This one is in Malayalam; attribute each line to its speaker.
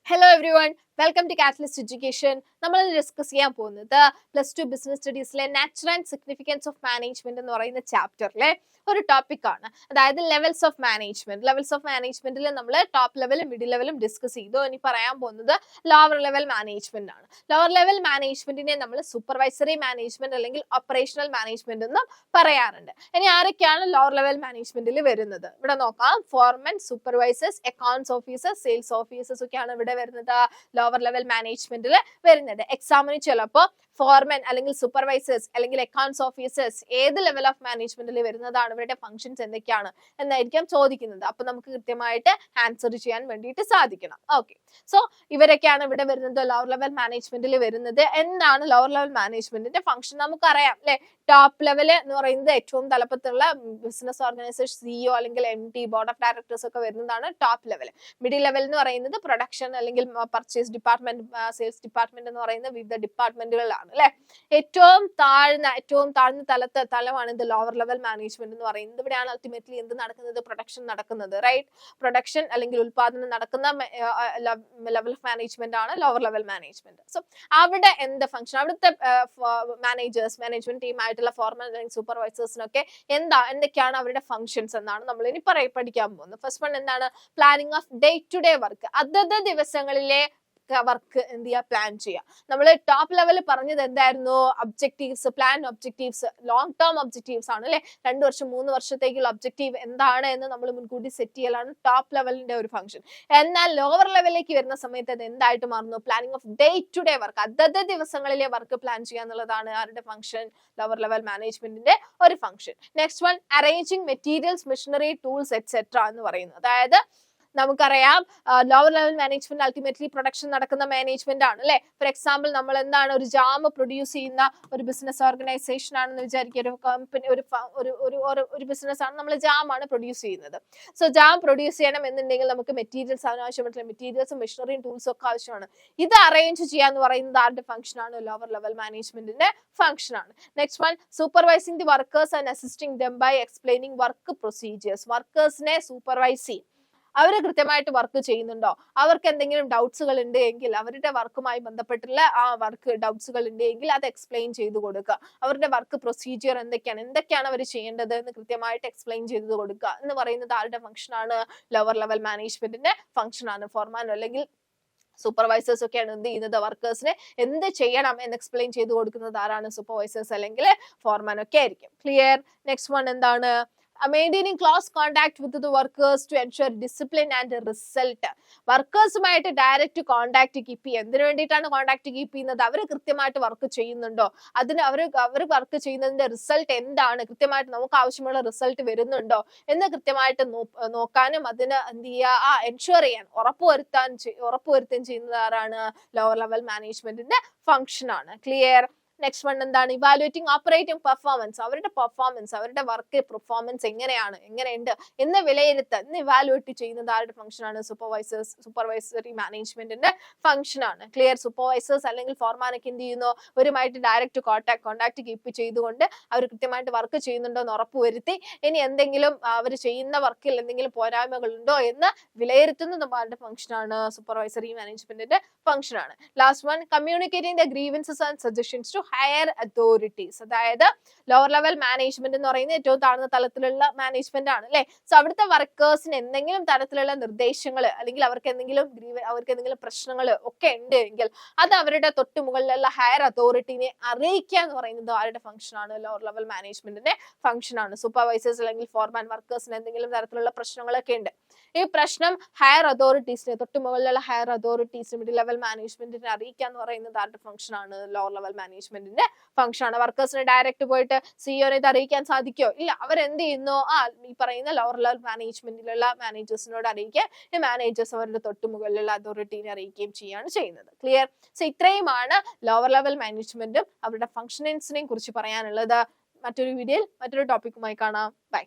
Speaker 1: Hello everyone, welcome to Catalyst Education. നമ്മൾ ഡിസ്കസ് ചെയ്യാൻ പോകുന്നത് +2 ബിസിനസ് സ്റ്റഡീസിലെ nature and significance of management എന്ന് പറയുന്ന ചാപ്റ്ററിലെ ഒരു ടോപ്പിക് ആണ്. അതായത് levels of management. Levels of മാനേജ്മെന്റിൽ നമ്മൾ ടോപ്പ് ലെവലും മിഡിൽ ലെവലും ഡിസ്കസ് ചെയ്തു. ഇനി പറയാൻ പോകുന്നത് ലോവർ ലെവൽ മാനേജ്മെന്റ് ആണ്. ലോവർ ലെവൽ മാനേജ്മെന്റിനെ നമ്മൾ സൂപ്പർവൈസറി മാനേജ്മെന്റ് അല്ലെങ്കിൽ ഓപ്പറേഷണൽ മാനേജ്മെന്റ് എന്ന് പറയാറുണ്ട്. ഇനി ആരൊക്കെയാണ് ലോവർ ലെവൽ മാനേജ്മെന്റിൽ വരുന്നത്? ഇവിടെ നോക്കാം. Foreman, supervisors, accounts officers, sales officers ഒക്കെയാണ് ഇവിടെ വരുന്നത് ലോവർ ലെവൽ മാനേജ്മെന്റിൽ വരുന്നത്. എക്സാമിന് ചിലപ്പോൾ ഫോർമൻ അല്ലെങ്കിൽ സൂപ്പർവൈസേഴ്സ് അല്ലെങ്കിൽ അക്കൗണ്ട്സ് ഓഫീസേഴ്സ് ഏത് ലെവൽ ഓഫ് മാനേജ്മെന്റിൽ വരുന്നതാണ്, ഇവരുടെ ഫംഗ്ഷൻസ് എന്തൊക്കെയാണ് എന്നായിരിക്കും ചോദിക്കുന്നത്. അപ്പൊ നമുക്ക് കൃത്യമായിട്ട് ആൻസർ ചെയ്യാൻ വേണ്ടിയിട്ട് സാധിക്കണം. ഓക്കെ, സോ ഇവരൊക്കെയാണ് ഇവിടെ വരുന്നത് ലോവർ ലെവൽ മാനേജ്മെന്റിൽ വരുന്നത്. എന്താണ് ലോവർ ലെവൽ മാനേജ്മെന്റിന്റെ ഫംഗ്ഷൻ നമുക്കറിയാം അല്ലെ. ടോപ്പ് ലെവല് എന്ന് പറയുന്നത് ഏറ്റവും തലപ്പത്തുള്ള ബിസിനസ് ഓർഗനൈസേഷൻ സിഇഒ അല്ലെങ്കിൽ MD, ബോർഡ് ഓഫ് ഡയറക്ടേഴ്സ് ഒക്കെ വരുന്നതാണ് ടോപ്പ് ലെവൽ. മിഡിൽ ലെവൽ എന്ന് പറയുന്നത് പ്രൊഡക്ഷൻ അല്ലെങ്കിൽ പർച്ചേസ് ഡിപ്പാർട്ട്മെന്റ്, സെയിൽസ് ഡിപ്പാർട്ട്മെന്റ് എന്ന് പറയുന്ന വിവിധ ഡിപ്പാർട്ട്മെന്റുകളാണ് അല്ലെ. ഏറ്റവും താഴ്ന്ന തലമാണ് ഇത് ലോവർ ലെവൽ മാനേജ്മെന്റ് എന്ന് പറയുന്നത്. ഇവിടെയാണ് അൾട്ടിമേറ്റ്ലി എന്ത് നടക്കുന്നത്? പ്രൊഡക്ഷൻ നടക്കുന്നത്, റൈറ്റ്? പ്രൊഡക്ഷൻ അല്ലെങ്കിൽ ഉൽപാദനം നടക്കുന്ന ലെവൽ ഓഫ് മാനേജ്മെന്റ് ആണ് ലോവർ ലെവൽ മാനേജ്മെന്റ്. സോ അവിടെ എന്ത് ഫംഗ്ഷൻ, അവിടുത്തെ മാനേജ്മെന്റ് ടീം ആയിട്ടുള്ള ഫോർമൽ അല്ലെങ്കിൽ സൂപ്പർവൈസേഴ്സിനൊക്കെ എന്തൊക്കെയാണ് അവരുടെ ഫംഗ്ഷൻസ് എന്നാണ് നമ്മൾ ഇനി പഠിക്കാൻ പോകുന്നത്. ഫസ്റ്റ് വൺ എന്താണ്? Planning of day to day work. അതത് ദിവസങ്ങളിലെ വർക്ക് എന്ത് ചെയ്യുക? പ്ലാൻ ചെയ്യുക. നമ്മൾ ടോപ്പ് ലെവലിൽ പറഞ്ഞത് എന്തായിരുന്നു? Objectives, plan objectives, long term objectives ആണ് അല്ലെ. 2 വർഷം 3 വർഷത്തേക്കുള്ള ഒബ്ജക്റ്റീവ് എന്താണ് എന്ന് നമ്മൾ മുൻകൂട്ടി സെറ്റ് ചെയ്യലാണ് ടോപ്പ് ലെവലിന്റെ ഒരു ഫംഗ്ഷൻ. എന്നാൽ ലോവർ ലെവലിലേക്ക് വരുന്ന സമയത്ത് അത് എന്തായിട്ട് മാറുന്നു? Planning of day to day work. അതത് ദിവസങ്ങളിലെ വർക്ക് പ്ലാൻ ചെയ്യുക എന്നുള്ളതാണ് ആരുടെ ഫംഗ്ഷൻ? ലോവർ ലെവൽ മാനേജ്മെന്റിന്റെ ഒരു function. Next one, arranging materials, machinery, tools etcetera എന്ന് പറയുന്നത്. അതായത് നമുക്കറിയാം lower level management ultimately production നടക്കുന്ന മാനേജ്മെന്റ് ആണ് അല്ലെ. ഫോർ എക്സാമ്പിൾ നമ്മൾ എന്താണ്, ഒരു ജാം പ്രൊഡ്യൂസ് ചെയ്യുന്ന ഒരു ബിസിനസ് ഓർഗനൈസേഷൻ ആണെന്ന് വിചാരിക്കുക. ഒരു കമ്പനി, ഒരു ബിസിനസ് ആണ്, നമ്മൾ ജാം ആണ് പ്രൊഡ്യൂസ് ചെയ്യുന്നത്. സോ ജാം പ്രൊഡ്യൂസ് ചെയ്യണം എന്നുണ്ടെങ്കിൽ നമുക്ക് മെറ്റീരിയൽസ് ആവശ്യമായിട്ടുള്ള മെറ്റീരിയൽസും മെഷീനറിയും ടൂൾസും ഒക്കെ ആവശ്യമാണ്. ഇത് അറേഞ്ച് ചെയ്യാന്ന് പറയുന്നത് ആരുടെ ഫംഗ്ഷൻ ആണ്? ലോവർ ലെവൽ മാനേജ്മെന്റിന്റെ ഫംഗ്ഷൻ ആണ്. Next one, supervising the workers and assisting them by explaining work procedures. വർക്കേഴ്സിനെ സൂപ്പർവൈസ് ചെയ്യും. അവർ കൃത്യമായിട്ട് വർക്ക് ചെയ്യുന്നുണ്ടോ? അവർക്ക് എന്തെങ്കിലും ഡൗട്ട്സുകൾ ഉണ്ട് എങ്കിൽ, അവരുടെ വർക്കുമായി ബന്ധപ്പെട്ടുള്ള ആ വർക്ക് ഡൗട്ട്സുകൾ ഉണ്ട് എങ്കിൽ അത് എക്സ്പ്ലെയിൻ ചെയ്ത് കൊടുക്കുക. അവരുടെ വർക്ക് പ്രൊസീജിയർ എന്തൊക്കെയാണ് അവർ ചെയ്യേണ്ടത് എന്ന് കൃത്യമായിട്ട് എക്സ്പ്ലെയിൻ ചെയ്ത് കൊടുക്കുക എന്ന് പറയുന്നത് ആരുടെ ഫംഗ്ഷൻ ആണ്? ലോവർ ലെവൽ മാനേജ്മെന്റിന്റെ ഫംഗ്ഷൻ ആണ്. ഫോർമാൻ അല്ലെങ്കിൽ സൂപ്പർവൈസേഴ്സ് ഒക്കെയാണ് എന്ത് ചെയ്യുന്നത്? വർക്കേഴ്സിനെ എന്ത് ചെയ്യണം എന്ന് എക്സ്പ്ലെയിൻ ചെയ്ത് കൊടുക്കുന്നത് ആരാണ്? സൂപ്പർവൈസേഴ്സ് അല്ലെങ്കിൽ ഫോർമാൻ ഒക്കെ ആയിരിക്കും. ക്ലിയർ? നെക്സ്റ്റ് വൺ എന്താണ്? Maintaining close contact with the workers to ensure discipline and result. വർക്കേഴ്സുമായിട്ട് ഡയറക്റ്റ് കോണ്ടാക്ട് കീപ്പ് ചെയ്യുക. എന്തിനു വേണ്ടിയിട്ടാണ് കോണ്ടാക്ട് കീപ്പ് ചെയ്യുന്നത്? അവർ കൃത്യമായിട്ട് വർക്ക് ചെയ്യുന്നുണ്ടോ, അതിന് അവർ വർക്ക് ചെയ്യുന്നതിന്റെ റിസൾട്ട് എന്താണ്, കൃത്യമായിട്ട് നമുക്ക് ആവശ്യമുള്ള റിസൾട്ട് വരുന്നുണ്ടോ എന്ന് കൃത്യമായിട്ട് നോക്കാനും അതിന് എന്ത് ചെയ്യുക? എൻഷുർ ചെയ്യാൻ, ഉറപ്പുവരുത്തുകയും ചെയ്യുന്നത് ആരാണ്? ലോവർ ലെവൽ മാനേജ്മെന്റിന്റെ ഫംഗ്ഷൻ ആണ്. ക്ലിയർ? നെക്സ്റ്റ് വൺ എന്താണ്? Evaluating operating performance. അവരുടെ പെർഫോമൻസ്, അവരുടെ വർക്ക് പെർഫോമൻസ് എങ്ങനെയുണ്ട് എന്ന് വിലയിരുത്തുക, എന്ന് ഇവാലുവേറ്റ് ചെയ്യുന്നത് ആരുടെ ഫംഗ്ഷൻ ആണ്? സൂപ്പർവൈസറി മാനേജ്മെന്റിന്റെ ഫംഗ്ഷൻ ആണ്. ക്ലിയർ? സൂപ്പർവൈസേഴ്സ് അല്ലെങ്കിൽ ഫോർമാനൊക്കെ എന്ത് ചെയ്യുന്നു? അവരുമായിട്ട് ഡയറക്റ്റ് കോണ്ടാക്ട് കീപ്പ് ചെയ്തുകൊണ്ട് അവർ കൃത്യമായിട്ട് വർക്ക് ചെയ്യുന്നുണ്ടോ എന്ന് ഉറപ്പുവരുത്തി, ഇനി എന്തെങ്കിലും അവർ ചെയ്യുന്ന വർക്കിൽ എന്തെങ്കിലും പോരായ്മകൾ ഉണ്ടോ എന്ന് വിലയിരുത്തുന്നത് ആരുടെ ഫംഗ്ഷൻ ആണ്? സൂപ്പർവൈസറി മാനേജ്മെന്റിന്റെ ഫംഗ്ഷൻ ആണ്. Last one, communicating the grievances and suggestions to higher authorities. അതായത് ലോവർ ലെവൽ മാനേജ്മെന്റ് എന്ന് പറയുന്നത് ഏറ്റവും താഴ്ന്ന തലത്തിലുള്ള മാനേജ്മെന്റ് ആണ് അല്ലെ. സോ അവിടുത്തെ വർക്കേഴ്സിന് എന്തെങ്കിലും തരത്തിലുള്ള നിർദ്ദേശങ്ങൾ അല്ലെങ്കിൽ അവർക്ക് എന്തെങ്കിലും പ്രശ്നങ്ങൾ ഒക്കെ ഉണ്ട് എങ്കിൽ അത് അവരുടെ തൊട്ട് മുകളിലുള്ള ഹയർ അതോറിറ്റിനെ അറിയിക്കുക എന്ന് പറയുന്നത് ആരുടെ ഫംഗ്ഷൻ ആണ്? ലോവർ ലെവൽ മാനേജ്മെന്റിന്റെ ഫംഗ്ഷൻ ആണ്. സൂപ്പർവൈസേഴ്സ് അല്ലെങ്കിൽ ഫോർമാൻ വർക്കേഴ്സിന് എന്തെങ്കിലും തരത്തിലുള്ള പ്രശ്നങ്ങളൊക്കെ ഉണ്ട്, ഈ പ്രശ്നം ഹയർ അതോറിറ്റീസിനെ, തൊട്ട് മുകളിലുള്ള ഹയർ അതോറിറ്റീസ്, മിഡിൽ ലെവൽ മാനേജ്മെന്റിനെ അറിയിക്കുക എന്ന് പറയുന്നത് ആരുടെ ഫംഗ്ഷൻ ആണ്? ലോവർ ലെവൽ മാനേജ്മെന്റിന്റെ ഫംഗ്ഷൻ ആണ്. വർക്കേഴ്സിനെ ഡയറക്റ്റ് പോയിട്ട് സിഇഒനെ ഇത് അറിയിക്കാൻ സാധിക്കോ? ഇല്ല. അവരെന്ത് ചെയ്യുന്നു? ഈ പറയുന്ന ലോവർ ലെവൽ മാനേജ്മെന്റിലുള്ള മാനേജേഴ്സിനോട് അറിയിക്കുക. ഈ മാനേജേഴ്സ് അവരുടെ തൊട്ട് മുകളിലുള്ള അതോറിറ്റിനെ അറിയിക്കുകയും ചെയ്യാണ് ചെയ്യുന്നത്. ക്ലിയർ? സോ ഇത്രയുമാണ് ലോവർ ലെവൽ മാനേജ്മെന്റും അവരുടെ ഫംഗ്ഷൻസിനെയും കുറിച്ച് പറയാനുള്ളത്. മറ്റൊരു വീഡിയോയിൽ മറ്റൊരു ടോപ്പിക്കുമായി കാണാം. ബൈ.